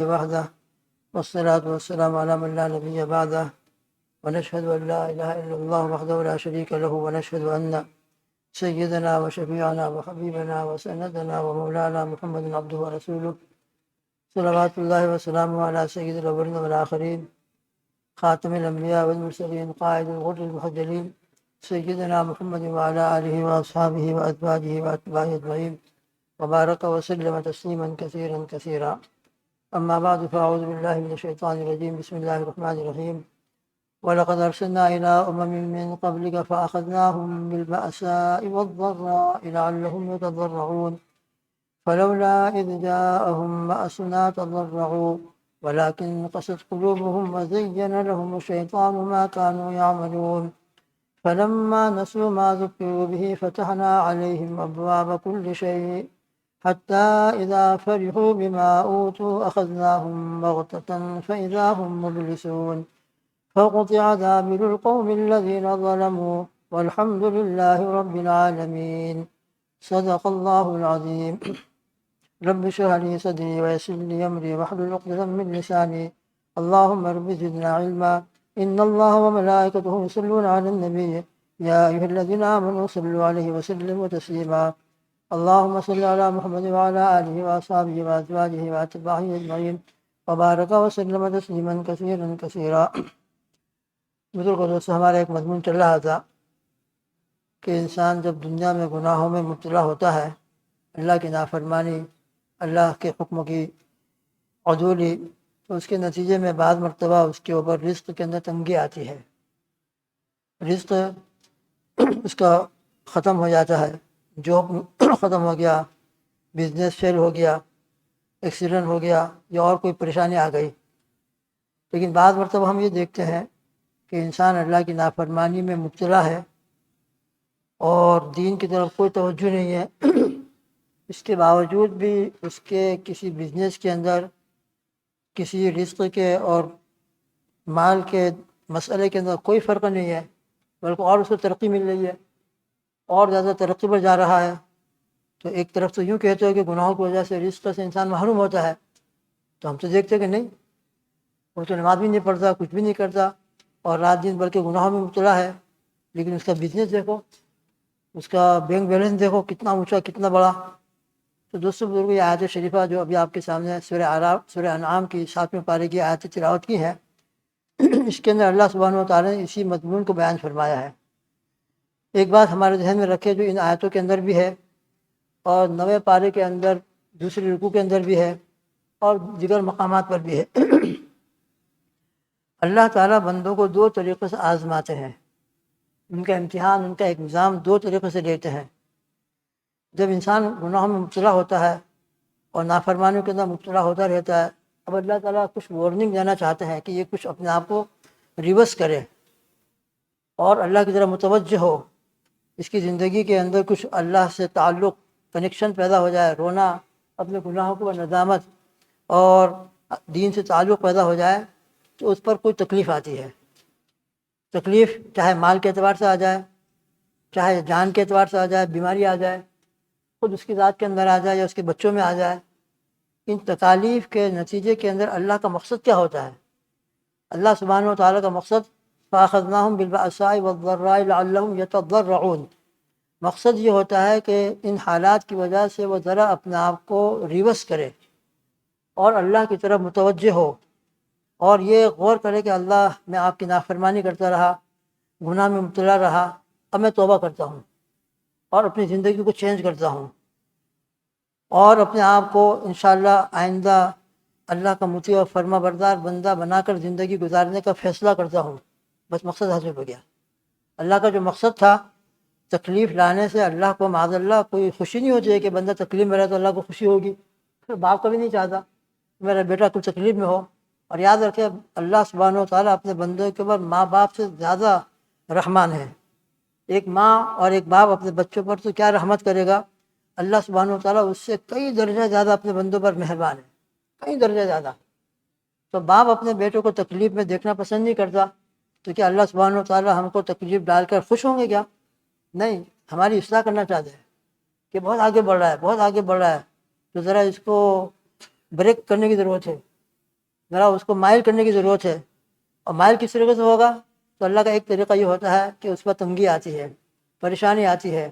وحده والصلاة والسلام على من لا نبي بعده ونشهد أن لا إله إلا الله وحده لا شريك له ونشهد أن سيدنا وشفيعنا وحبيبنا وسندنا ومولانا محمد عبده ورسوله صلوات الله وسلامه على سيد الأولين والآخرين خاتم الأنبياء والمرسلين قائد الغر المحجلين سيدنا محمد وعلى آله وأصحابه وأزواجه وأتباعه أجمعين وبارك وسلم تسليما كثيرا كثيرا. أما بعد فأعوذ بالله من الشيطان الرجيم. بسم الله الرحمن الرحيم. ولقد أرسلنا إلى أمم من قبلك فأخذناهم بالبأساء والضراء لعلهم يتضرعون فلولا إذ جاءهم بأسنا تضرعوا ولكن قست قلوبهم وزين لهم الشيطان ما كانوا يعملون فلما نسوا ما ذكروا به فتحنا عليهم أبواب كل شيء حتى إذا فرحوا بما أوتوا أخذناهم بغتة فإذا هم مبلسون فقطع دابر القوم الذين ظلموا والحمد لله رب العالمين. صدق الله العظيم. رب اشرح لي صدري ويسر لي أمري واحلل عقدة من لساني. اللهم رب زدنا علما. إن الله وملائكته يصلون على النبي يا أيها الذين آمنوا صلوا عليه وسلموا تسليما. اللهم صل على محمد وعلى آله وأصحابه وأزواجه وأتباعه أجمعين وبارك وسلم تسليما كثيرا كثيرا. بزرگوں دوستوں، ہمارا ایک مضمون چل رہا تھا کہ انسان جب دنیا میں گناہوں میں مبتلا ہوتا ہے، اللہ کی نافرمانی، اللہ کے حکم کی عدولی، تو اس کے نتیجے میں بعض مرتبہ اس کے اوپر رزق کے اندر تنگی آتی ہے، رزق اس کا ختم ہو جاتا ہے، جاب ختم ہو گیا، بزنس فیل ہو گیا، ایکسیڈنٹ ہو گیا یا اور کوئی پریشانی آ گئی. لیکن بعض مرتبہ ہم یہ دیکھتے ہیں کہ انسان اللہ کی نافرمانی میں مبتلا ہے اور دین کی طرف کوئی توجہ نہیں ہے، اس کے باوجود بھی اس کے کسی بزنس کے اندر، کسی رزق کے اور مال کے مسئلے کے اندر کوئی فرق نہیں ہے، بلکہ اور اس کو ترقی مل رہی ہے، اور زیادہ ترقی پر جا رہا ہے. تو ایک طرف تو یوں کہتے ہو کہ گناہوں کی وجہ سے رزق سے انسان محروم ہوتا ہے، تو ہم تو دیکھتے کہ نہیں، وہ تو نماز بھی نہیں پڑھتا، کچھ بھی نہیں کرتا اور رات دن بلکہ گناہوں میں مبتلا ہے، لیکن اس کا بزنس دیکھو، اس کا بینک بیلنس دیکھو کتنا اونچا، کتنا بڑا. تو دوستوں بزرگوں، یہ آیت شریفہ جو ابھی آپ کے سامنے سورہ انعام کی 7ویں پارے کی آیت تلاوت کی ہے، اس کے اندر اللہ سبحانہ و تعالیٰ نے اسی مضمون کو بیان فرمایا ہے. ایک بات ہمارے ذہن میں رکھے جو ان آیتوں کے اندر بھی ہے اور 9ویں پارے کے اندر دوسری رکوع کے اندر بھی ہے اور دیگر مقامات پر بھی ہے. اللہ تعالیٰ بندوں کو دو طریقے سے آزماتے ہیں، ان کا امتحان، ان کا ایک نظام دو طریقے سے لیتے ہیں. جب انسان گناہوں میں مبتلا ہوتا ہے اور نافرمانیوں کے اندر مبتلا ہوتا رہتا ہے، اب اللہ تعالیٰ کچھ وارننگ دینا چاہتے ہیں کہ یہ کچھ اپنے آپ کو ریورس کرے اور اللہ کی طرف متوجہ ہو، اس کی زندگی کے اندر کچھ اللہ سے تعلق، کنیکشن پیدا ہو جائے، رونا اپنے گناہوں کو، ندامت اور دین سے تعلق پیدا ہو جائے. تو اس پر کوئی تکلیف آتی ہے، تکلیف چاہے مال کے اعتبار سے آ جائے، چاہے جان کے اعتبار سے آ جائے، بیماری آ جائے، خود اس کی ذات کے اندر آ جائے یا اس کے بچوں میں آ جائے. ان تکالیف کے نتیجے کے اندر اللہ کا مقصد کیا ہوتا ہے؟ اللہ سبحانہ و تعالیٰ کا مقصد فَأَخَذْنَاهُمْ بِالْبَأْسَاءِ وَالضَّرَّاءِ لَعَلَّهُمْ يَتَضَرَّعُونَ، مقصد یہ ہوتا ہے کہ ان حالات کی وجہ سے وہ ذرا اپنے آپ کو ریورس کرے اور اللہ کی طرف متوجہ ہو اور یہ غور کرے کہ اللہ، میں آپ کی نافرمانی کرتا رہا، گناہ میں مبتلا رہا، اب میں توبہ کرتا ہوں اور اپنی زندگی کو چینج کرتا ہوں اور اپنے آپ کو انشاءاللہ آئندہ اللہ کا مطیع و فرما بردار بندہ بنا کر زندگی گزارنے کا فیصلہ کرتا ہوں. بس مقصد حاصل ہو گیا. اللہ کا جو مقصد تھا تکلیف لانے سے اللہ کو معاذ اللہ کوئی خوشی نہیں ہوتی ہے کہ بندہ تکلیف میں رہے تو اللہ کو خوشی ہوگی. پھر باپ کبھی نہیں چاہتا میرا بیٹا کچھ تکلیف میں ہو. اور یاد رکھے اللہ سبحانہ و تعالیٰ اپنے بندوں کے اوپر ماں باپ سے زیادہ رحمان ہے. ایک ماں اور ایک باپ اپنے بچوں پر تو کیا رحمت کرے گا، اللہ سبحانہ و تعالیٰ اس سے کئی درجہ زیادہ اپنے بندوں پر مہربان ہے، کئی درجہ زیادہ. تو باپ اپنے بیٹوں کو تکلیف میں دیکھنا پسند نہیں کرتا، تو کیا اللہ سبحانہ و تعالیٰ ہم کو تکلیف ڈال کر خوش ہوں گے کیا؟ نہیں، ہماری اصلاح کرنا چاہتے ہیں کہ بہت آگے بڑھ رہا ہے، بہت آگے بڑھ رہا ہے، تو ذرا اس کو بریک کرنے کی ضرورت ہے. ذرا اس کو مائل کرنے کی ضرورت ہے. اور مائل کس طریقے سے ہوگا؟ تو اللہ کا ایک طریقہ یہ ہوتا ہے کہ اس پر تنگی آتی ہے، پریشانی آتی ہے،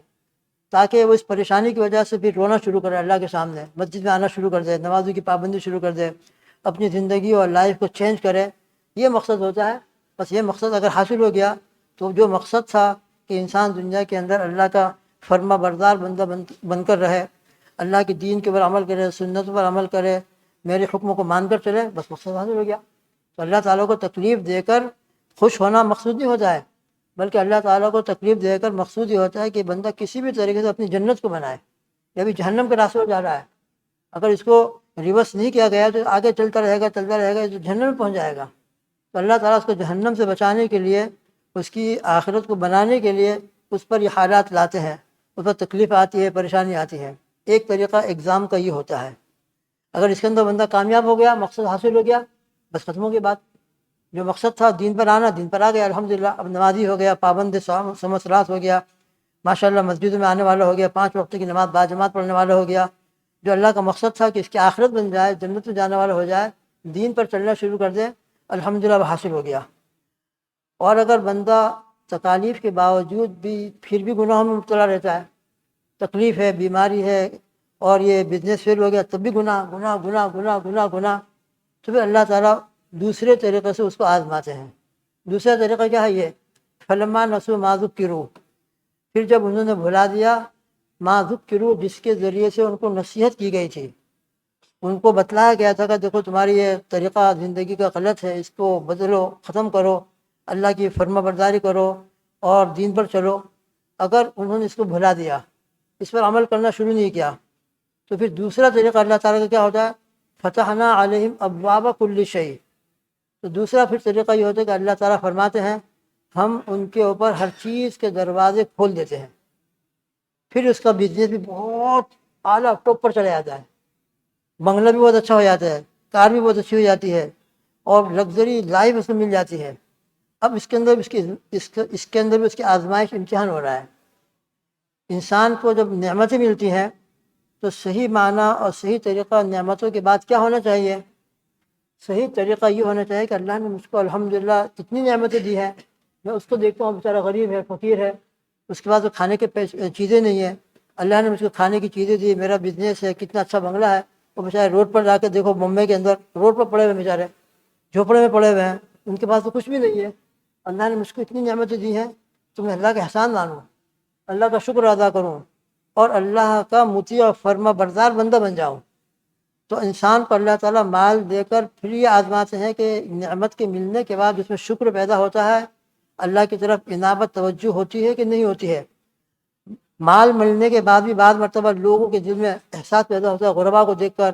تاکہ وہ اس پریشانی کی وجہ سے پھر رونا شروع کرے اللہ کے سامنے، مسجد میں آنا شروع کر دے، نمازوں کی پابندی شروع کر دے، اپنی زندگی اور لائف کو چینج کرے. یہ مقصد ہوتا ہے. بس یہ مقصد اگر حاصل ہو گیا تو جو مقصد تھا کہ انسان دنیا کے اندر اللہ کا فرما بردار بندہ بن کر رہے، اللہ کے دین کے اوپر عمل کرے، سنت پر عمل کرے، میرے حکموں کو مان کر چلے، بس مقصد حاصل ہو گیا. تو اللہ تعالیٰ کو تکلیف دے کر خوش ہونا مقصود نہیں ہوتا ہے، بلکہ اللہ تعالیٰ کو تکلیف دے کر مقصود یہ ہوتا ہے کہ بندہ کسی بھی طریقے سے اپنی جنت کو بنائے. یہ بھی جہنم کے راستے پر جا رہا ہے، اگر اس کو ریورس نہیں کیا گیا تو آگے چلتا رہے گا تو جہنم میں پہنچ جائے گا. تو اللہ تعالیٰ اس کو جہنم سے بچانے کے لیے، اس کی آخرت کو بنانے کے لیے اس پر یہ حالات لاتے ہیں، اس پر تکلیف آتی ہے، پریشانی آتی ہے. ایک طریقہ ایگزام کا یہ ہوتا ہے. اگر اس کے اندر بندہ کامیاب ہو گیا، مقصد حاصل ہو گیا، بس ختم ہو گئی بات. جو مقصد تھا دین پر آنا، دین پر آ گیا الحمدللہ. اب نمازی ہو گیا، پابند صلاۃ ہو گیا، ماشاءاللہ مسجدوں میں آنے والا ہو گیا، 5 وقت کی نماز باجماعت پڑھنے والا ہو گیا. جو اللہ کا مقصد تھا کہ اس کی آخرت بن جائے، جنت میں جانے والا ہو جائے، دین پر چلنا شروع کر دے، الحمدللہ وہ حاصل ہو گیا. اور اگر بندہ تکالیف کے باوجود بھی پھر بھی گناہوں میں مبتلا رہتا ہے، تکلیف ہے، بیماری ہے، اور یہ بزنس فیل ہو گیا، تب بھی گناہ گناہ گناہ گناہ گناہ گناہ، تو پھر اللہ تعالیٰ دوسرے طریقے سے اس کو آزماتے ہیں. دوسرا طریقہ کیا ہے؟ یہ فلما نسوا ما ذکروا، پھر جب انہوں نے بھلا دیا ما ذکروا، جس کے ذریعے سے ان کو نصیحت کی گئی تھی، ان کو بتلایا گیا تھا کہ دیکھو تمہاری یہ طریقہ زندگی کا غلط ہے، اس کو بدلو، ختم کرو، اللہ کی فرما برداری کرو اور دین پر چلو. اگر انہوں نے اس کو بھلا دیا، اس پر عمل کرنا شروع نہیں کیا، تو پھر دوسرا طریقہ اللہ تعالیٰ کا کیا ہوتا ہے؟ فتحنا علیہم ابواب کل شیء. تو دوسرا پھر طریقہ یہ ہوتا ہے کہ اللہ تعالیٰ فرماتے ہیں ہم ان کے اوپر ہر چیز کے دروازے کھول دیتے ہیں. پھر اس کا بزنس بھی بہت اعلیٰ ٹاپ پر چلا جاتا ہے، بنگلہ بھی بہت اچھا ہو جاتا ہے، کار بھی بہت اچھی ہو جاتی ہے، اور لگژری لائف اس میں مل جاتی ہے. اب اس کے اندر اس کے اندر بھی اس کی آزمائش، امتحان ہو رہا ہے. انسان کو جب نعمتیں ملتی ہیں تو صحیح معنی اور صحیح طریقہ نعمتوں کے بعد کیا ہونا چاہیے؟ صحیح طریقہ یہ ہونا چاہیے کہ اللہ نے مجھ کو الحمدللہ اتنی نعمتیں دی ہیں، میں اس کو دیکھتا ہوں بیچارہ غریب ہے، فقیر ہے، اس کے بعد وہ کھانے کے چیزیں نہیں ہیں، اللہ نے مجھ کو کھانے کی چیزیں دی، میرا بزنس ہے، کتنا اچھا بنگلہ ہے. وہ بیچارے روڈ پر جا کے دیکھو، بمبئی کے اندر روڈ پر پڑے ہوئے بیچارے، جھوپڑے میں پڑے ہوئے ہیں، ان کے پاس تو کچھ بھی نہیں ہے. اللہ نے مجھ کو اتنی نعمتیں دی ہیں تو میں اللہ کا احسان مانوں، اللہ کا شکر ادا کروں، اور اللہ کا مطیع اور فرما بردار بندہ بن جاؤں. تو انسان کو اللہ تعالیٰ مال دے کر پھر یہ آزماتے ہیں کہ نعمت کے ملنے کے بعد اس میں شکر پیدا ہوتا ہے، اللہ کی طرف انابت توجہ ہوتی ہے کہ نہیں ہوتی ہے. مال ملنے کے بعد بھی بعض مرتبہ لوگوں کے دل میں احساس پیدا ہوتا ہے، غربا کو دیکھ کر،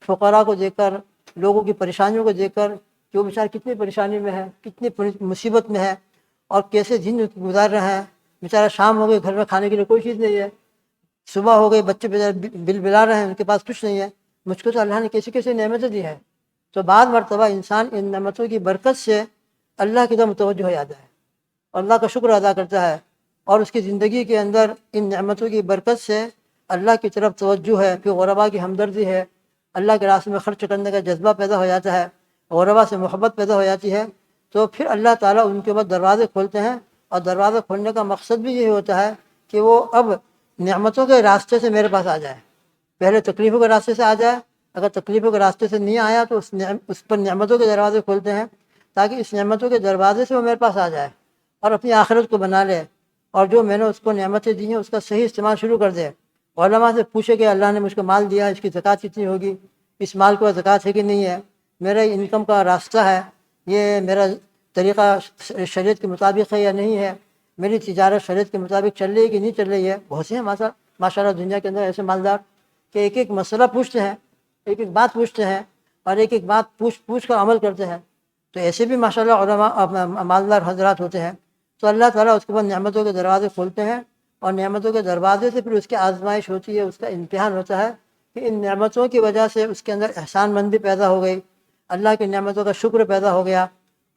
فقراء کو دیکھ کر، لوگوں کی پریشانیوں کو دیکھ کر کہ وہ بیچارے کتنی پریشانی میں ہے، کتنی مصیبت میں ہے، اور کیسے دن گزار رہے ہیں. بیچارہ شام ہو گئی، گھر میں کھانے کے لیے کوئی چیز نہیں ہے، صبح ہو گئی، بچے بیچارے بل بلا رہے ہیں، ان کے پاس کچھ نہیں ہے. مجھ کو تو اللہ نے کیسی کیسی نعمتیں دی ہیں. تو بعض مرتبہ انسان ان نعمتوں کی برکت سے اللہ کی طرف متوجہ ہو جاتا ہے، اللہ کا شکر ادا کرتا ہے، اور اس کی زندگی کے اندر ان نعمتوں کی برکت سے اللہ کی طرف توجہ ہے، پھر غربا کی ہمدردی ہے، اللہ کے راستے میں خرچ کرنے کا جذبہ پیدا ہو جاتا ہے، غربا سے محبت پیدا ہو جاتی ہے. تو پھر اللہ تعالیٰ ان کے اوپر دروازے کھولتے ہیں، اور دروازے کھولنے کا مقصد بھی یہی ہوتا ہے کہ وہ اب نعمتوں کے راستے سے میرے پاس آ جائے. پہلے تکلیفوں کے راستے سے آ جائے، اگر تکلیفوں کے راستے سے نہیں آیا تو اس پر نعمتوں کے دروازے کھولتے ہیں، تاکہ اس نعمتوں کے دروازے سے وہ میرے پاس آ جائے اور اپنی آخرت کو بنا لے، اور جو میں نے اس کو نعمتیں دی ہیں اس کا صحیح استعمال شروع کر دے. علماء سے پوچھے کہ اللہ نے مجھ کو مال دیا، اس کی زکوٰۃ کتنی ہوگی، اس مال کو زکوٰۃ ہے کہ نہیں ہے، میرا انکم کا راستہ ہے، یہ میرا طریقہ شریعت کے مطابق ہے یا نہیں ہے، میری تجارت شریعت کے مطابق چل رہی ہے کہ نہیں چل رہی ہے. بہت سے ہیں ماشاء اللہ دنیا کے اندر ایسے مالدار کہ ایک ایک مسئلہ پوچھتے ہیں، ایک ایک بات پوچھتے ہیں، اور ایک ایک بات پوچھ کر عمل کرتے ہیں. تو ایسے بھی ماشاء اللہ علماء مالدار حضرات ہوتے ہیں. تو اللہ تعالیٰ اس کے بعد نعمتوں کے دروازے کھولتے ہیں، اور نعمتوں کے دروازے سے پھر اس کی آزمائش ہوتی ہے، اس کا امتحان ہوتا ہے کہ ان نعمتوں کی وجہ سے اس کے اندر احسان مندی پیدا ہو گئی، اللہ کی نعمتوں کا شکر پیدا ہو گیا،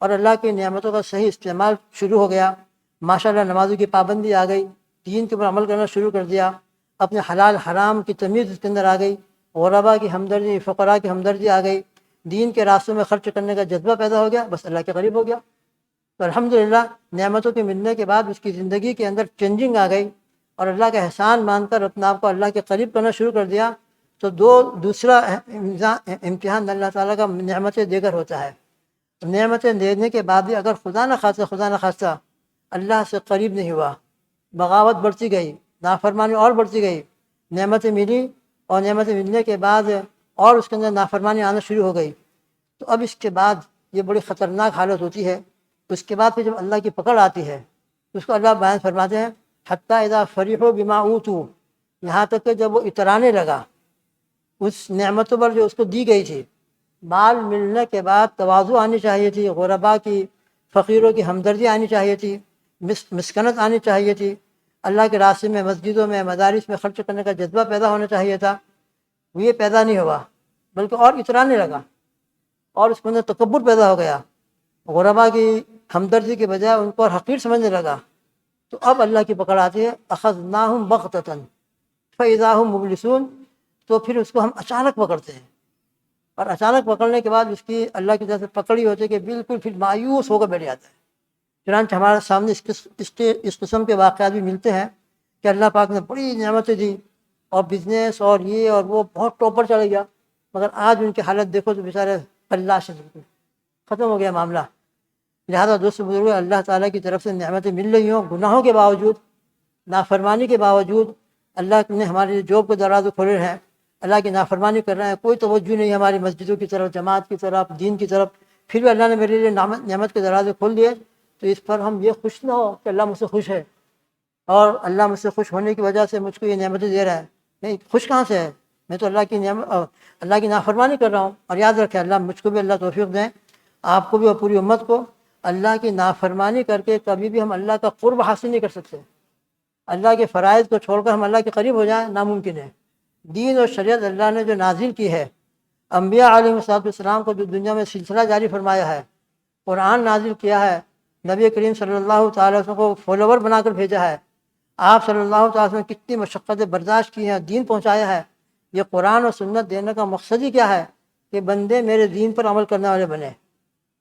اور اللہ کی نعمتوں کا صحیح استعمال شروع ہو گیا. ماشاءاللہ نمازوں کی پابندی آ گئی، دین کے اوپر عمل کرنا شروع کر دیا، اپنے حلال حرام کی تمیز اس کے اندر آ گئی، غربا کی ہمدردی، فقراء کی ہمدردی آ گئی، دین کے راستوں میں خرچ کرنے کا جذبہ پیدا ہو گیا، بس اللہ کے قریب ہو گیا۔ تو الحمدللہ نعمتوں کے ملنے کے بعد اس کی زندگی کے اندر چینجنگ آ گئی، اور اللہ کا احسان مان کر اپنے آپ کو اللہ کے قریب کرنا شروع کر دیا۔ تو دوسرا امتحان اللہ تعالیٰ کا نعمت دیگر ہوتا ہے۔ نعمتیں دینے کے بعد بھی اگر خدا نہ خواستہ اللہ سے قریب نہیں ہوا، بغاوت بڑھتی گئی، نافرمانی اور بڑھتی گئی، نعمتیں ملی اور نعمتیں ملنے کے بعد اور اس کے اندر نافرمانی آنا شروع ہو گئی، تو اب اس کے بعد یہ بڑی خطرناک حالت ہوتی ہے۔ اس کے بعد پھر جب اللہ کی پکڑ آتی ہے تو اس کو اللہ بیان فرماتے ہیں حتیٰ اذا فرحوا بما اوتوا، یہاں تک کہ جب وہ اترانے لگا اس نعمتوں پر جو اس کو دی گئی تھی۔ مال ملنے کے بعد تواضع آنی چاہیے تھی، غرباء کی، فقیروں کی ہمدردی آنی چاہیے تھی، مسکنت آنی چاہیے تھی، اللہ کے راستے میں، مسجدوں میں، مدارس میں خرچ کرنے کا جذبہ پیدا ہونا چاہیے تھا۔ وہ یہ پیدا نہیں ہوا، بلکہ اور اترانے لگا، اور اس کے اندر تکبر پیدا ہو گیا، غرباء کی ہمدردی کے بجائے ان کو اور حقیر سمجھنے لگا۔ تو اب اللہ کی پکڑ آتی ہے اخذناہم بغتۃ فاذا ہم مبلسون، تو پھر اس کو ہم اچانک پکڑتے ہیں، اور اچانک پکڑنے کے بعد اس کی اللہ کی طرف سے پکڑی ہوتی ہے کہ بالکل پھر مایوس ہو کر بیٹھ جاتا ہے۔ چنانچہ ہمارے سامنے اس قسم کے واقعات بھی ملتے ہیں کہ اللہ پاک نے بڑی نعمتیں دی اور بزنس اور یہ اور وہ بہت ٹاپ پر چڑھ گیا، مگر آج ان کی حالت دیکھو تو بیچارے اللہ سے بالکل ختم ہو گیا معاملہ۔ لہذا دوست بزرگ، اللہ تعالیٰ کی طرف سے نعمتیں مل رہی ہوں، گناہوں کے باوجود، نافرمانی کے باوجود، اللہ نے ہمارے جوب کے دروازے کھولے ہیں، اللہ کی نافرمانی کر رہے ہیں، کوئی توجہ نہیں ہماری مسجدوں کی طرف، جماعت کی طرف، دین کی طرف، پھر بھی اللہ نے میرے لیے نعمت کے دروازے کھول دیے، تو اس پر ہم یہ خوش نہ ہو کہ اللہ مجھ سے خوش ہے اور اللہ مجھ سے خوش ہونے کی وجہ سے مجھ کو یہ نعمتیں دے رہا ہے۔ نہیں، خوش کہاں سے ہے؟ میں تو اللہ کی نافرمانی کر رہا ہوں۔ اور یاد رکھیں، اللہ مجھ کو بھی اللہ توفیق دیں، آپ کو بھی اور پوری امت کو۔ اللہ کی نافرمانی کر کے کبھی بھی ہم اللہ کا قرب حاصل نہیں کر سکتے۔ اللہ کے فرائض کو چھوڑ کر ہم اللہ کے قریب ہو جائیں، ناممکن ہے۔ دین اور شریعت اللہ نے جو نازل کی ہے، انبیاء علیہ السلام کو جو دنیا میں سلسلہ جاری فرمایا ہے، قرآن نازل کیا ہے، نبی کریم صلی اللہ تعالیٰ وسلم کو فالوور بنا کر بھیجا ہے، آپ صلی اللہ تعالیٰ وسلم نے کتنی مشقتیں برداشت کی ہیں، دین پہنچایا ہے۔ یہ قرآن اور سنت دینے کا مقصد ہی کیا ہے کہ بندے میرے دین پر عمل کرنے والے بنے۔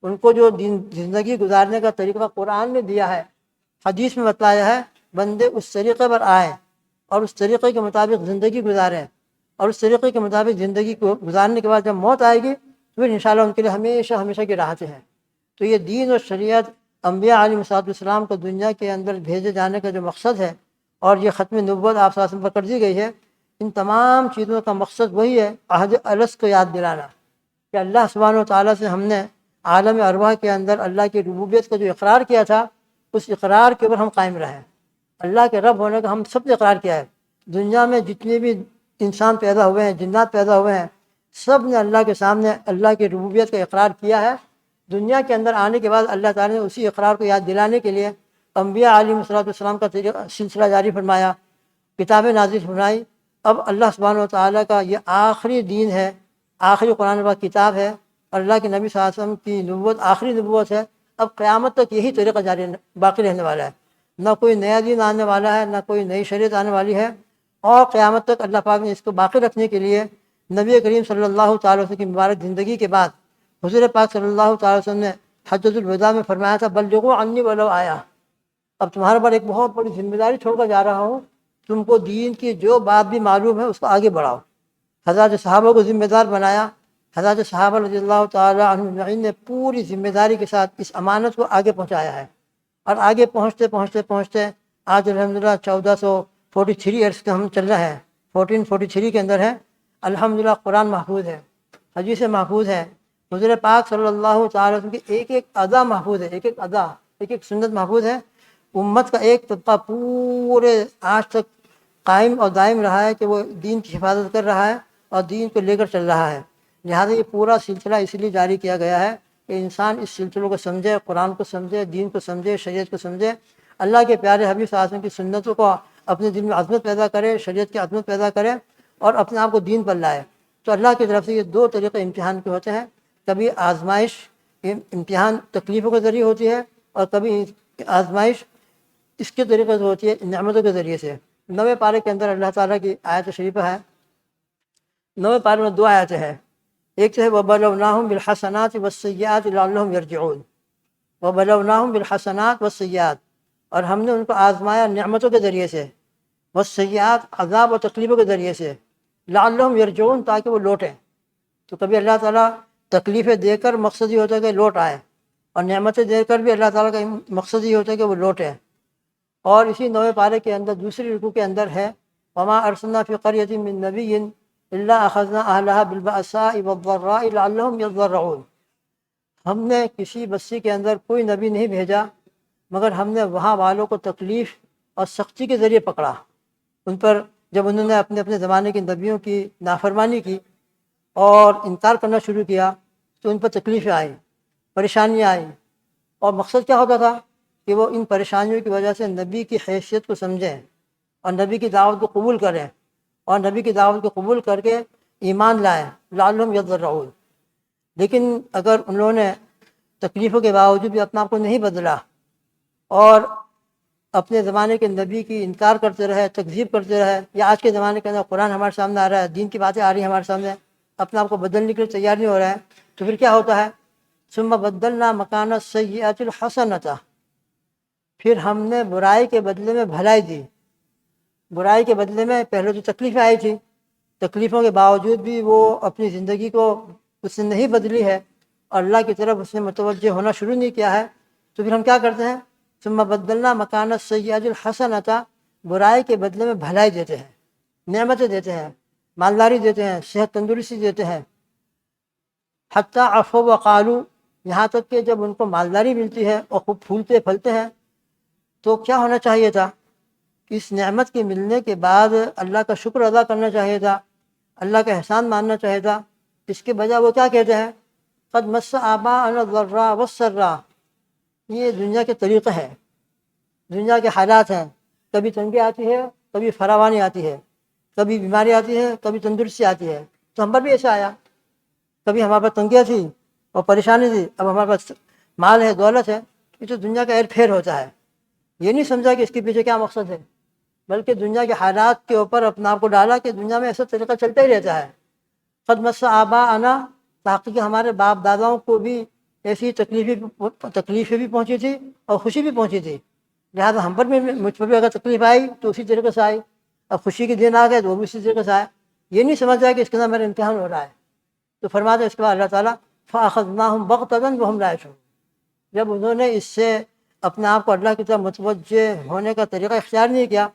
ان کو جو زندگی گزارنے کا طریقہ قرآن نے دیا ہے، حدیث میں بتایا ہے، بندے اس طریقے پر آئیں اور اس طریقے کے مطابق زندگی گزاریں، اور اس طریقے کے مطابق زندگی کو گزارنے کے بعد جب موت آئے گی تو پھر انشاءاللہ ان کے لیے ہمیشہ ہمیشہ کی راحتیں ہیں۔ تو یہ دین اور شریعت انبیاء علیہ السلام کو دنیا کے اندر بھیجے جانے کا جو مقصد ہے، اور یہ ختم نبوت آپ صلی اللہ علیہ وسلم پر کر دی گئی ہے، ان تمام چیزوں کا مقصد وہی ہے، عہد الست کو یاد دلانا کہ اللہ سبحانہ و تعالیٰ سے ہم نے عالم ارواح کے اندر اللہ کی ربوبیت کا جو اقرار کیا تھا، اس اقرار کے اوپر ہم قائم رہیں۔ اللہ کے رب ہونے کا ہم سب نے اقرار کیا ہے۔ دنیا میں جتنے بھی انسان پیدا ہوئے ہیں، جنات پیدا ہوئے ہیں، سب نے اللہ کے سامنے اللہ کی ربوبیت کا اقرار کیا ہے۔ دنیا کے اندر آنے کے بعد اللہ تعالیٰ نے اسی اقرار کو یاد دلانے کے لیے انبیاء علیہ السلام کا سلسلہ جاری فرمایا، کتابیں نازل فرمائی۔ اب اللہ سبحانہ و تعالیٰ کا یہ آخری دین ہے، آخری قرآن پاک کتاب ہے، اور اللہ کے نبی صلی اللہ علیہ وسلم کی نبوت آخری نبوت ہے۔ اب قیامت تک یہی طریقہ جاری باقی رہنے والا ہے، نہ کوئی نیا دین آنے والا ہے، نہ کوئی نئی شریعت آنے والی ہے، اور قیامت تک اللہ پاک نے اس کو باقی رکھنے کے لیے نبی کریم صلی اللہ تعالیٰ وسلم کی مبارک زندگی کے بعد حضور پاک صلی اللہ تعالیٰ وسلم نے حجۃ الوداع میں فرمایا تھا، بلغوا عنی ولو آیا۔ اب تمہارے پر ایک بہت بڑی ذمہ داری چھوڑ کر جا رہا ہوں، تم کو دین کی جو بات بھی معلوم ہے اس کو آگے بڑھاؤ۔ حضرات صحابہ کو ذمہ دار بنایا، حضرت صحابہ رضی اللہ تعالیٰ عنہ اجمعین نے پوری ذمہ داری کے ساتھ اس امانت کو آگے پہنچایا ہے، اور آگے پہنچتے پہنچتے پہنچتے آج الحمدللہ 1443 ایئرس کے ہم چل رہے ہیں، 1443 کے اندر ہے۔ الحمدللہ قرآن محفوظ ہے، حدیث محفوظ ہے، حضور پاک صلی اللہ تعالیٰ وسلم کی ایک ایک ادا محفوظ ہے، ایک ایک ادا، ایک ایک سنت محفوظ ہے۔ امت کا ایک طبقہ پورے آج تک قائم اور دائم رہا ہے کہ وہ دین کی حفاظت کر رہا ہے اور دین کو لے کر چل رہا ہے۔ لہٰذا یہ پورا سلسلہ اس لیے جاری کیا گیا ہے کہ انسان اس سلسلوں کو سمجھے، قرآن کو سمجھے، دین کو سمجھے، شریعت کو سمجھے، اللہ کے پیارے حبیب صلی اللہ علیہ وسلم کی سنتوں کو اپنے دل میں عظمت پیدا کرے، شریعت کی عظمت پیدا کرے، اور اپنے آپ کو دین پر لائے۔ تو اللہ کی طرف سے یہ دو طریقے امتحان کے ہوتے ہیں، کبھی آزمائش، امتحان تکلیفوں کے ذریعے ہوتی ہے، اور کبھی آزمائش اس کے طریقے سے ہوتی ہے، نعمتوں کے ذریعے سے۔ 9ویں پارے کے اندر اللہ تعالیٰ کی آیت شریفہ ہے، 9ویں پارے میں 2 آیتیں ہیں۔ ایک تو ہے وَبَلَوْنَاهُمْ بِالْحَسَنَاتِ وَالسَّيِّئَاتِ لَعَلَّهُمْ يَرْجِعُونَ، وَبَلَوْنَاهُمْ بِالْحَسَنَاتِ وَالسَّيِّئَاتِ، اور ہم نے ان کو آزمایا نعمتوں کے ذریعے سے، والسیئات عذاب و تکلیفوں کے ذریعے سے، لعلہم یرجعون تاکہ وہ لوٹیں۔ تو کبھی اللہ تعالیٰ تکلیفیں دے کر مقصد یہ ہوتا ہے کہ لوٹ آئے، اور نعمتیں دے کر بھی اللہ تعالیٰ کا مقصد یہ ہوتا ہے کہ وہ لوٹیں۔ اور اسی 9 پارے کے اندر دوسری رکوع کے اندر ہے وما ارسلنا فی قریۃ من نبی الا اخذنا اہلها بالبأساء والضراء لعلہم یضرعون، ہم نے کسی بستی کے اندر کوئی نبی نہیں بھیجا مگر ہم نے وہاں والوں کو تکلیف اور سختی کے ذریعے پکڑا، ان پر جب انہوں نے اپنے اپنے زمانے کے نبیوں کی نافرمانی کی اور انکار کرنا شروع کیا تو ان پر تکلیفیں آئیں، پریشانیاں آئیں، اور مقصد کیا ہوتا تھا کہ وہ ان پریشانیوں کی وجہ سے نبی کی حیثیت کو سمجھیں اور نبی کی دعوت کو قبول کریں، اور نبی کی دعوت کو قبول کر کے ایمان لائیں، لعلہم یضرعون۔ لیکن اگر انہوں نے تکلیفوں کے باوجود بھی اپنا آپ کو نہیں بدلا اور اپنے زمانے کے نبی کی انکار کرتے رہے، تکذیب کرتے رہے، یا آج کے زمانے کے اندر قرآن ہمارے سامنے آ رہا ہے، دین کی باتیں آ رہی ہیں ہمارے سامنے، اپنے آپ کو بدلنے کے لیے تیار نہیں ہو رہا ہے، تو پھر کیا ہوتا ہے؟ ثم بدلنا مکان السیئۃ الحسنۃ، پھر ہم نے برائی کے بدلے میں بھلائی دی۔ برائی کے بدلے میں پہلے جو تکلیفیں آئی تھی، تکلیفوں کے باوجود بھی وہ اپنی زندگی کو اس نے نہیں بدلی ہے اور اللہ کی طرف اس نے متوجہ ہونا شروع نہیں کیا ہے، تو پھر ہم کیا کرتے ہیں؟ ثم بدلنا مکان السیئۃ الحسنۃ، برائی کے بدلے میں بھلائی دیتے ہیں، نعمتیں دیتے ہیں، مالداری دیتے ہیں، صحت تندرستی دیتے ہیں، حتیٰ عفوا وقالوا، یہاں تک کہ جب ان کو مالداری ملتی ہے اور خوب پھولتے پھلتے ہیں تو کیا ہونا چاہیے تھا؟ اس نعمت کے ملنے کے بعد اللہ کا شکر ادا کرنا چاہیے تھا، اللہ کا احسان ماننا چاہیے تھا۔ اس کے بجائے وہ کیا کہتے ہیں؟ قد مس آباءنا الضراء والسراء، یہ دنیا کے طریقے ہیں، دنیا کے حالات ہیں، کبھی تنگی آتی ہے، کبھی فراوانی آتی ہے، کبھی بیماری آتی ہے، کبھی تندرستی آتی ہے، تو ہم پر بھی ایسا آیا، کبھی ہمارے پاس تنگیاں تھی اور پریشانی تھی، اب ہمارے پاس مال ہے، دولت ہے، یہ تو دنیا کا ہیر پھیر ہوتا ہے۔ یہ نہیں سمجھا کہ اس کے پیچھے کیا مقصد ہے، بلکہ دنیا کے حالات کے اوپر اپنا آپ کو ڈالا کہ دنیا میں ایسا طریقہ چلتا ہی رہتا ہے۔ قد مس آباءنا، تحقیق ہمارے باپ داداؤں کو بھی ایسی تکلیفیں بھی پہنچی تھی اور خوشی بھی پہنچی تھی، لہٰذا ہم پر بھی، مجھ پر بھی اگر تکلیف آئی تو اسی طریقے سے آئی، اب خوشی کے دن آ گئے تو وہ بھی اسی طریقے سے آئے۔ یہ نہیں سمجھا کہ اس کے اندر میرا امتحان ہو رہا ہے۔ تو فرماتے اس کے بعد اللہ تعالیٰ فَأَخَذْنَاهُمْ بَغْتَةً وَهُمْ لَا يَشْعُرُونَ، جب انہوں نے اس سے اپنے آپ کو اللہ کی طرف متوجہ ہونے کا طریقہ اختیار نہیں کیا،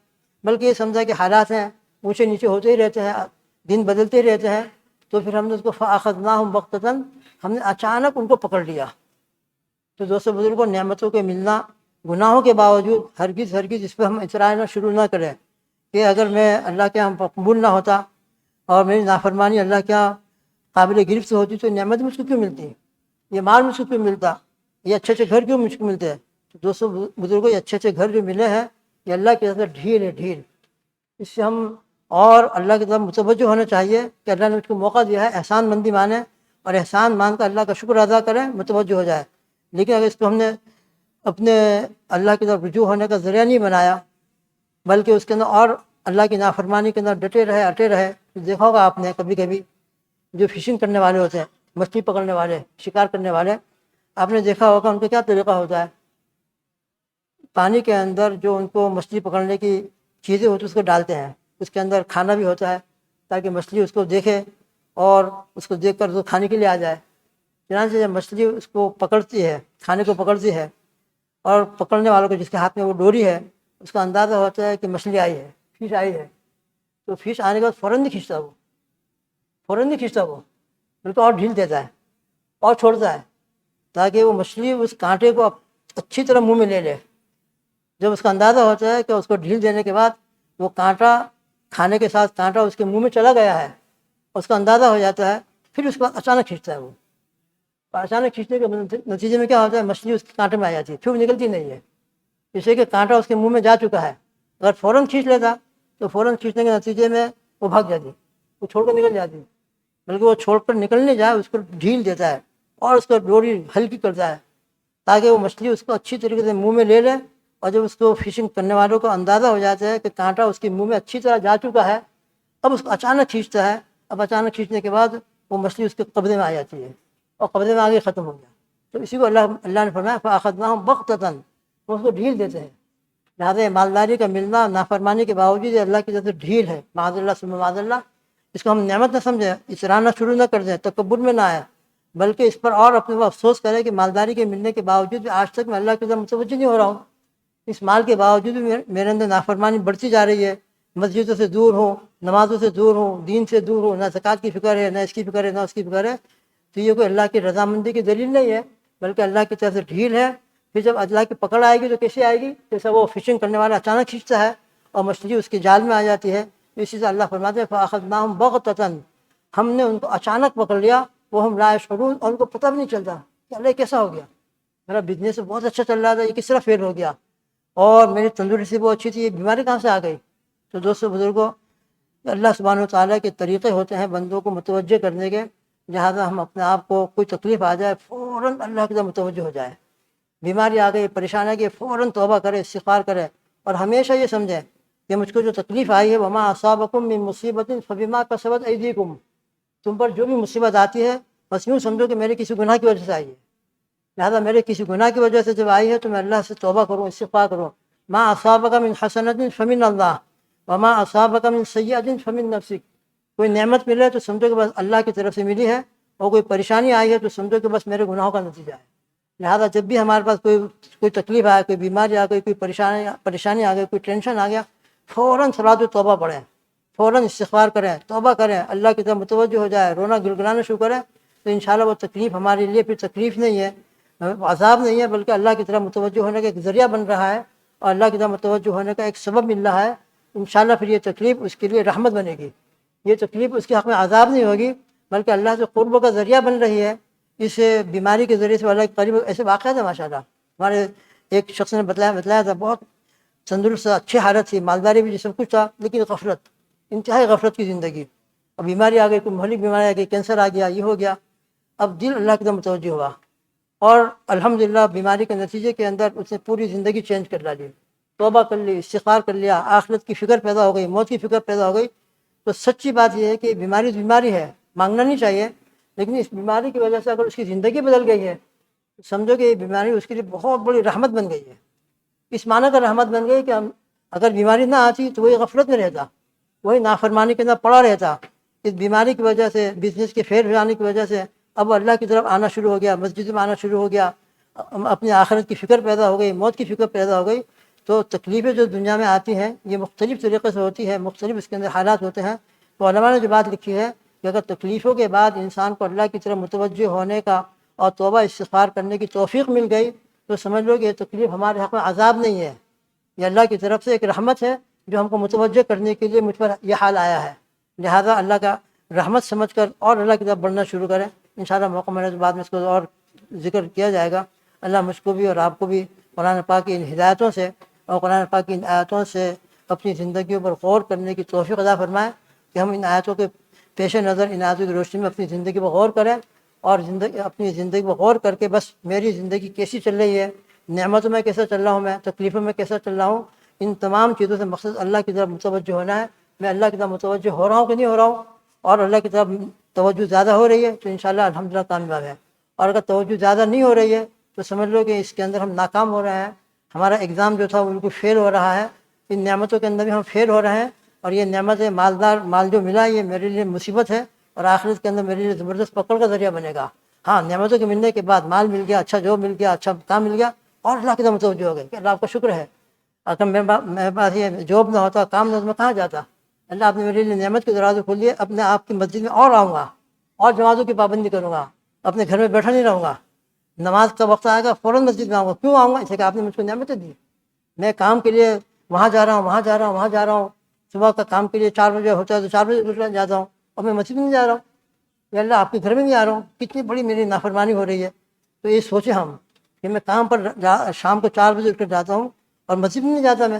بلکہ یہ سمجھا کہ حالات ہیں، اونچے نیچے ہوتے ہی رہتے ہیں، دن بدلتے ہی رہتے ہیں، تو پھر ہم نے اس کو فَأَخَذْنَاهُمْ بَغْتَةً، ہم نے اچانک ان کو پکڑ لیا۔ تو دوستو بزرگوں، نعمتوں کے ملنا گناہوں کے باوجود ہرگز ہرگز اس پہ ہم اترانا شروع نہ کریں کہ اگر میں اللہ کے یہاں قبول نہ ہوتا اور میری نافرمانی اللہ کے یہاں قابل گرفت ہوتی تو نعمت مجھ کو کیوں ملتی، یہ مال مجھ کو کیوں ملتا، یہ اچھے اچھے گھر کیوں مجھ کو ملتے ہیں۔ تو دوستو بزرگوں، یہ اچھے اچھے گھر جو ملے ہیں یہ اللہ کی طرف ڈھیل ہے، ڈھیل، اس سے ہم اور اللہ کی طرف متوجہ ہونا چاہیے کہ اللہ نے مجھ کو موقع دیا ہے، احسان مندی مانیں اور احسان مان کر اللہ کا شکر ادا کریں، متوجہ ہو جائے۔ لیکن اگر اس کو ہم نے اپنے اللہ کی طرف رجوع ہونے کا ذریعہ نہیں بنایا بلکہ اس کے اندر اور اللہ کی نافرمانی کے اندر ڈٹے رہے، اٹے رہے، تو دیکھا ہوگا آپ نے کبھی کبھی جو فشنگ کرنے والے ہوتے ہیں، مچھلی پکڑنے والے، شکار کرنے والے، آپ نے دیکھا ہوگا ان کا کیا طریقہ ہوتا ہے، پانی کے اندر جو ان کو مچھلی پکڑنے کی چیزیں ہوتی ہیں اس کو ڈالتے ہیں، اس کے اندر کھانا بھی ہوتا ہے تاکہ مچھلی اس کو دیکھے اور اس کو دیکھ کر اس کو کھانے کے لیے آ جائے۔ چنانچہ جب مچھلی اس کو پکڑتی ہے، کھانے کو پکڑتی ہے، اور پکڑنے والوں کو جس کے ہاتھ میں وہ ڈوری ہے اس کا اندازہ ہوتا ہے کہ مچھلی آئی ہے، فش آئی ہے، تو فش آنے کے بعد فوراً نہیں کھینچتا، وہ فوراً نہیں کھینچتا، وہ بلکہ اور ڈھیل دیتا ہے اور چھوڑتا ہے تاکہ وہ مچھلی اس کانٹے کو اچھی طرح منہ میں لے لے۔ جب اس کا اندازہ ہوتا ہے کہ اس کو ڈھیل دینے کے بعد وہ کانٹا کھانے کے ساتھ کانٹا اس کے منہ میں چلا گیا ہے، اس کا اندازہ ہو جاتا ہے، پھر اس کے بعد اچانک کھینچتا ہے وہ، اچانک کھینچنے کے نتیجے میں کیا ہوتا ہے، مچھلی اس کے کانٹے میں آ جاتی ہے، پھر وہ نکلتی نہیں ہے، اس لیے کہ کانٹا اس کے منہ میں جا چکا ہے۔ اگر فوراً کھینچ لیتا تو فوراً کھینچنے کے نتیجے میں وہ بھاگ جاتی، وہ چھوڑ کر نکل جاتی، بلکہ وہ چھوڑ کر نکل نہیں جائے، اس کو ڈھیل دیتا ہے اور اس کو ڈوری ہلکی کرتا ہے تاکہ وہ مچھلی اس کو اچھی طریقے سے منہ میں لے لے، اور جب اس کو فشنگ کرنے والوں کو اندازہ ہو جاتا ہے کہ کانٹا اس کے منہ میں اچھی طرح جا چکا ہے، اب اس کو اچانک کھینچتا ہے۔ اب اچانک کھینچنے کے بعد وہ مچھلی اس کے قبضے میں آ جاتی ہے اور قبضے میں آگے ختم ہو گیا. تو اسی کو اللہ نے فرمایا فَأَخَذْنَاهُمْ بَغْتَةً، وہ اس کو ڈھیل دیتے ہیں. لہٰذا مالداری کا ملنا نافرمانی کے باوجود اللہ کی طرف سے ڈھیل ہے، معاذ اللہ ثم معاذ اللہ. اس کو ہم نعمت نہ سمجھیں، اترانا شروع نہ کر دیں، تکبر میں نہ آئے، بلکہ اس پر اور اپنے کو افسوس کرے کہ مالداری کے ملنے کے باوجود بھی آج تک میں اللہ کی طرف متوجہ نہیں ہو رہا ہوں. اس مال کے باوجود بھی میرے اندر نافرمانی بڑھتی جا رہی ہے. مسجدوں سے دور ہوں، نمازوں سے دور ہوں، دین سے دور ہوں، نہ زکوٰۃ کی فکر ہے، نہ اس کی فکر ہے، نہ اس کی فکر ہے. تو یہ کوئی اللہ کی رضامندی کی دلیل نہیں ہے، بلکہ اللہ کی طرف سے ڈھیل ہے. پھر جب اللہ کی پکڑ آئے گی تو کیسے آئے گی؟ جیسا وہ فشنگ کرنے والا اچانک کھینچتا ہے اور مچھلی اس کے جال میں آ جاتی ہے. اسی سے اللہ فرماتے ہیں فَأَخَذْنَاهُمْ بَغْتَةً، ہم نے ان کو اچانک پکڑ لیا، وَهُمْ لَا يَشْعُرُونَ، اور ان کو پتہ بھی نہیں چلتا کہ اللہ کیسا ہو گیا. میرا بزنس بہت اچھا چل رہا تھا، یہ کس طرح فیل ہو گیا، اور میری تندرستی بہت اچھی تھی، یہ بیماری کہاں سے آ گئی. تو دوستو بزرگوں، اللہ سبحانہ وتعالیٰ کے طریقے ہوتے ہیں بندوں کو متوجہ کرنے کے. لہٰذا ہم اپنے آپ کو کوئی تکلیف آ جائے فوراً اللہ کی طرف متوجہ ہو جائے. بیماری آ گئی، پریشانی آ گئی، فوراً توبہ کرے، استغفار کرے، اور ہمیشہ یہ سمجھیں کہ مجھ کو جو تکلیف آئی ہے وما اصابکم من مصیبت فبما کسبت ایدیکم، تم پر جو بھی مصیبت آتی ہے بس یوں سمجھو کہ میرے کسی گناہ کی وجہ سے آئی ہے. لہٰذا میرے کسی گناہ کی وجہ سے جب آئی ہے تو میں اللہ سے توبہ کروں، استغفار کروں. ما اصابک من حسنۃ فمن اللہ وما اصابک من سیئۃ فمن نفسک، کوئی نعمت ملے تو سمجھو کہ بس اللہ کی طرف سے ملی ہے، اور کوئی پریشانی آئی ہے تو سمجھو کہ بس میرے گناہوں کا نتیجہ ہے. لہٰذا جب بھی ہمارے پاس کوئی تکلیف آئے، کوئی بیماری آ گئی، کوئی پریشانی آ گئی، کوئی ٹینشن آ گیا، فوراً صلاۃ توبہ پڑھیں، فوراً استغفار کریں، توبہ کریں، اللہ کی طرف متوجہ ہو جائے، رونا گلگلانا شروع کریں. تو انشاءاللہ وہ تکلیف ہمارے لیے پھر تکلیف نہیں ہے، عذاب نہیں ہے، بلکہ اللہ کی طرف متوجہ ہونے کا ایک ذریعہ بن رہا ہے، اور اللہ کی طرف متوجہ ہونے کا ایک سبب مل رہا ہے. انشاءاللہ پھر یہ تکلیف اس کے لیے رحمت بنے گی، یہ تکلیف اس کے حق میں عذاب نہیں ہوگی، بلکہ اللہ سے قرب کا ذریعہ بن رہی ہے. اس بیماری کے ذریعے سے اللہ کے قریب ایسے واقعات ہیں ماشاء اللہ. ہمارے ایک شخص نے بتلایا تھا، بہت تندرست، اچھی حالت تھی، مالداری بھی سب کچھ تھا، لیکن غفلت، انتہائی غفلت کی زندگی. اب بیماری آ گئی، کوئی مہلک بیماری آ گئی، کینسر آ گیا، یہ ہو گیا. اب دل اللہ کی طرف متوجہ ہوا، اور الحمدللہ بیماری کے نتیجے کے اندر اس نے پوری زندگی چینج کر ڈالی، توبہ کر لی، استغفار کر لیا، آخرت کی فکر پیدا ہو گئی، موت کی فکر پیدا ہو گئی. تو سچی بات یہ ہے کہ بیماری ہے، مانگنا نہیں چاہیے، لیکن اس بیماری کی وجہ سے اگر اس کی زندگی بدل گئی ہے تو سمجھو کہ یہ بیماری اس کے لیے بہت بڑی رحمت بن گئی ہے. اس معنی کا رحمت بن گئی کہ اگر بیماری نہ آتی تو وہی غفلت میں رہتا، وہی نافرمانی کے اندر پڑا رہتا. اس بیماری کی وجہ سے، بزنس کے فیل ہو جانے کی وجہ سے اب اللہ کی طرف آنا شروع ہو گیا، مسجد میں آنا شروع ہو گیا، اپنی آخرت کی فکر پیدا ہو گئی، موت کی فکر پیدا ہو گئی. تو تکلیفیں جو دنیا میں آتی ہیں یہ مختلف طریقے سے ہوتی ہے، مختلف اس کے اندر حالات ہوتے ہیں. تو علماء نے جو بات لکھی ہے کہ اگر تکلیفوں کے بعد انسان کو اللہ کی طرف متوجہ ہونے کا اور توبہ استغفار کرنے کی توفیق مل گئی تو سمجھ لو کہ یہ تکلیف ہمارے حق میں عذاب نہیں ہے، یہ اللہ کی طرف سے ایک رحمت ہے جو ہم کو متوجہ کرنے کے لیے مجھ پر یہ حال آیا ہے. لہٰذا اللہ کا رحمت سمجھ کر اور اللہ کی طرف بڑھنا شروع کریں. انشاءاللہ موقع ملے تو بعد میں اس کو اور ذکر کیا جائے گا. اللہ مجھ کو بھی اور آپ کو بھی قرآن پاک کی ان ہدایتوں سے اور قرآن پاک کی ان آیتوں سے اپنی زندگیوں پر غور کرنے کی توفیق عطا فرمائے کہ ہم ان آیتوں کے پیش نظر، ان آیتوں کی روشنی میں اپنی زندگی پر غور کریں، اور اپنی زندگی پر غور کر کے بس میری زندگی کیسی چل رہی ہے، نعمتوں میں کیسا چل رہا ہوں، میں تکلیفوں میں کیسا چل رہا ہوں. ان تمام چیزوں سے مقصد اللہ کی طرف متوجہ ہونا ہے. میں اللہ کی طرف متوجہ ہو رہا ہوں کہ نہیں ہو رہا ہوں، اور اللہ کی طرف توجہ زیادہ ہو رہی ہے تو انشاءاللہ الحمدللہ کامیاب ہے. اور اگر توجہ زیادہ نہیں ہو رہی ہے تو سمجھ لو کہ اس کے اندر ہم ناکام ہو رہے ہیں، ہمارا ایگزام جو تھا وہ بالکل فیل ہو رہا ہے. ان نعمتوں کے اندر بھی ہم فیل ہو رہے ہیں، اور یہ نعمت مال جو ملا یہ میرے لیے مصیبت ہے، اور آخرت کے اندر میرے لیے زبردست پکڑ کا ذریعہ بنے گا. ہاں، نعمتوں کے ملنے کے بعد مال مل گیا، اچھا جاب مل گیا، اچھا کام مل گیا، اور اللہ کی طرف متوجہ ہو گئے کہ اللہ آپ کا شکر ہے. اگر میرے پاس یہ جاب نہ ہوتا، کام نہ ہوتا، میں کہاں جاتا؟ اللہ آپ نے میرے لیے نعمت کے دروازے کھول دیے. اپنے آپ کی مسجد میں اور آؤں گا، اور جماعتوں کی پابندی کروں گا، اپنے گھر میں بیٹھا نہیں رہوں گا. نماز کا وقت آئے گا فوراً مسجد میں آؤں گا. کیوں آؤں گا؟ اسے کہ آپ نے مجھ کو نعمتیں دی. میں کام کے لیے وہاں جا رہا ہوں، وہاں جا رہا ہوں، وہاں جا رہا ہوں. صبح کا کام کے لیے 4 بجے ہوتا ہے تو 4 بجے اٹھ جاتا ہوں، اور میں مسجد میں نہیں جا رہا ہوں. یا اللہ آپ کے گھر میں نہیں آ رہا ہوں. کتنی بڑی میری نافرمانی ہو رہی ہے. تو یہ سوچیں ہم کہ میں کام پر شام کو 4 بجے اٹھ کر جاتا ہوں اور مسجد میں نہیں جاتا، میں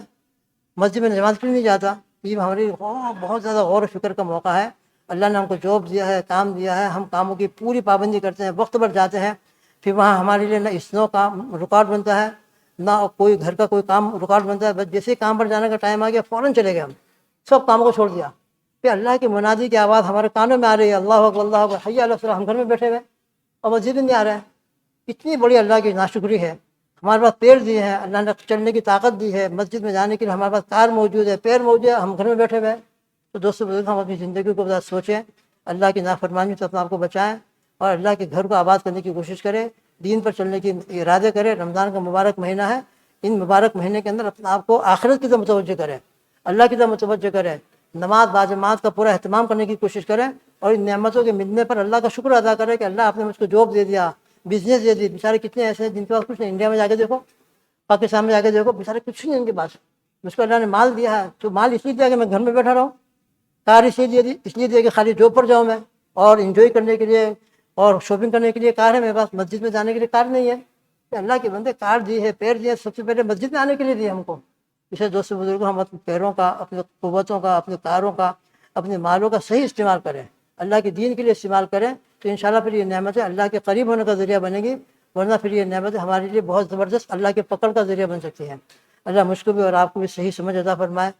مسجد میں نماز کے لیے نہیں جاتا. یہ ہماری بہت زیادہ غور و فکر کا موقع ہے. اللہ نے ہم کو جاب دیا ہے، کام دیا ہے، ہم کاموں کی پوری پابندی کرتے ہیں، وقت پر جاتے ہیں. پھر وہاں ہمارے لیے نہ اسنو کا ریکارڈ بنتا ہے، نہ کوئی گھر کا کوئی کام ریکارڈ بنتا ہے. بس جیسے کام پر جانے کا ٹائم آ گیا فوراً چلے گئے، ہم سب کاموں کو چھوڑ دیا. کہ اللہ کی منادی کی آواز ہمارے کانوں میں آ رہی ہے، اللہ اکبر اللہ اکبر حی علی الصلاۃ، ہم گھر میں بیٹھے ہوئے اور مسجد میں نہیں آ رہا ہے۔ کتنی بڑی اللہ کی ناشکری ہے۔ ہمارے پاس پیر دیے ہیں، اللہ نے چلنے کی طاقت دی ہے، مسجد میں جانے کے لیے ہمارے پاس کار موجود ہے، پیر موجود ہے، ہم گھر میں بیٹھے ہوئے ہیں۔ تو دوستو بزرگ، ہم اپنی زندگی کو ذرا سوچیں، اللہ کی نافرمانی سے اپنے آپ کو بچائیں اور اللہ کے گھر کو آباد کرنے کی کوشش کریں، دین پر چلنے کی ارادے کریں۔ رمضان کا مبارک مہینہ ہے، ان مبارک مہینے کے اندر اپنے آپ کو آخرت کی طرف متوجہ کریں، اللہ کی طرف متوجہ کریں، نماز باجماعت کا پورا اہتمام کرنے کی کوشش کریں اور ان نعمتوں کے ملنے پر اللہ کا شکر ادا کریں کہ اللہ آپ نے مجھ کو جاب دے دیا، بزنس دے دی۔ بیچارے کتنے ایسے ہیں جن کے پاس کچھ نہیں، انڈیا میں جا کے دیکھو، پاکستان میں جا کے دیکھو، بیچارے کچھ نہیں ان کے پاس۔ مجھ کو اللہ نے مال دیا ہے، تو مال اس لیے دیا کہ میں گھر میں بیٹھا رہوں، کار اس لیے دیا کہ خالی جاب پر جاؤں میں، اور انجوائے کرنے کے لیے اور شاپنگ کرنے کے لیے کار ہے میرے پاس، مسجد میں جانے کے لیے کار نہیں ہے۔ کہ اللہ کے بندے کار دی ہے، پیر دیے، سب سے پہلے مسجد میں آنے کے لیے دیے ہم کو۔ اسے دوستوں بزرگوں، ہم اپنے پیروں کا، اپنے قوتوں کا، اپنے کاروں کا، اپنے مالوں کا صحیح استعمال کریں، اللہ کے دین کے لیے استعمال کریں، تو انشاءاللہ پھر یہ نعمتیں اللہ کے قریب ہونے کا ذریعہ بنے گی، ورنہ پھر یہ نعمتیں ہمارے لیے بہت زبردست اللہ کے پکڑ کا ذریعہ بن سکتی ہیں۔ اللہ مجھ کو بھی اور آپ کو بھی صحیح سمجھ عطا فرمائے،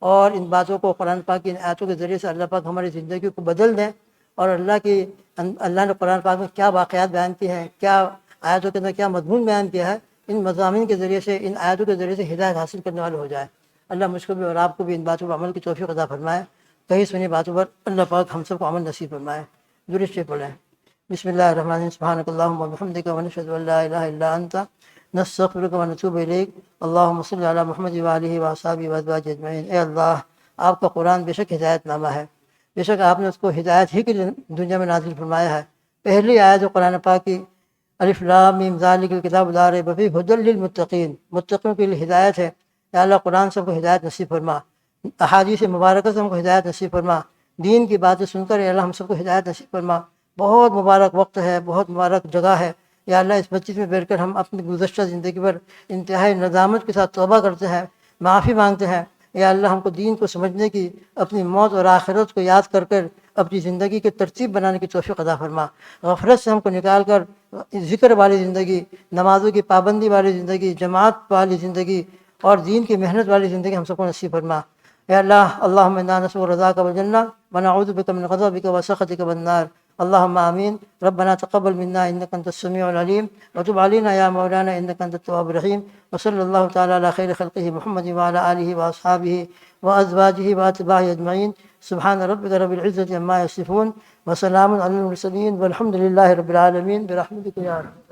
اور ان باتوں کو قرآن پاک کی آیتوں کے ذریعے سے اللہ پاک ہماری زندگی کو بدل دیں، اور اللہ نے قرآن پاک میں کیا واقعات بیان کیے ہیں، کیا آیتوں کے اندر کیا مضمون بیان کیا ہے، ان مضامین کے ذریعے سے، ان آیتوں کے ذریعے سے ہدایت حاصل کرنے والے ہو جائے۔ اللہ مجھ کو بھی اور آپ کو بھی ان باتوں پر عمل کی توفیق عطا فرمائے، کہیں سنی باتوں پر اللہ پاک ہم سب کو عمل نصیب فرمائے۔ درود شریف پڑھیں۔ بسم اللہ الرحمن الرحیم، سبحانک اللہم وبحمدک ونشہد ان لا الہ الا انت نستغفرک ونتوب الیک، اللہم صلی علی محمد وآلہ وصحبہ وازواجہ اجمعین۔ اے اللہ، آپ کا قرآن بے شک ہدایت نامہ ہے، بے شک آپ نے اس کو ہدایت ہی کے لیے دنیا میں نازل فرمایا ہے۔ پہلی آیت جو قرآن پاک کی الف لام میم ذالک الکتاب لا ریب فیہ ھدی للمتقین، متقیوں کے لیے ہدایت ہے۔ یا اللہ قرآن سے ہم کو ہدایت نصیب فرما، احادیث مبارکہ سے ہم کو ہدایت نصیب فرما، دین کی باتیں سن کر اے اللہ ہم سب کو ہدایت نصیب فرما۔ بہت مبارک وقت ہے، بہت مبارک جگہ ہے، یا اللہ اس مسجد میں بیٹھ کر ہم اپنی گزشتہ زندگی پر انتہائی ندامت کے ساتھ توبہ کرتے ہیں، معافی مانگتے ہیں۔ یا اللہ ہم کو دین کو سمجھنے کی، اپنی موت اور آخرت کو یاد کر کر اپنی زندگی کی ترتیب بنانے کی توفیق عطا فرما۔ غفلت سے ہم کو نکال کر ذکر والی زندگی، نمازوں کی پابندی والی زندگی، جماعت والی زندگی اور دین کی محنت والی زندگی ہم سب کو نصیب فرما۔ اے اللہ، اللہم انا نسألک رضاک والجنہ ونعوذ بک من غضبک وسخطک والنار، اللہم آمین۔ ربنا تقبل منا انک انت السمیع العلیم وتب علینا یا مولانا انک انت التواب الرحیم، وصلی اللہ تعالی علی خیر خلقہ محمد وعلی آلہ واصحابہ وازواجہ واتباعہ اجمعین، سبحان ربک رب العزۃ عما یصفون وسلام علی المرسلین والحمد للہ رب العالمین، برحمتک یا ارحم۔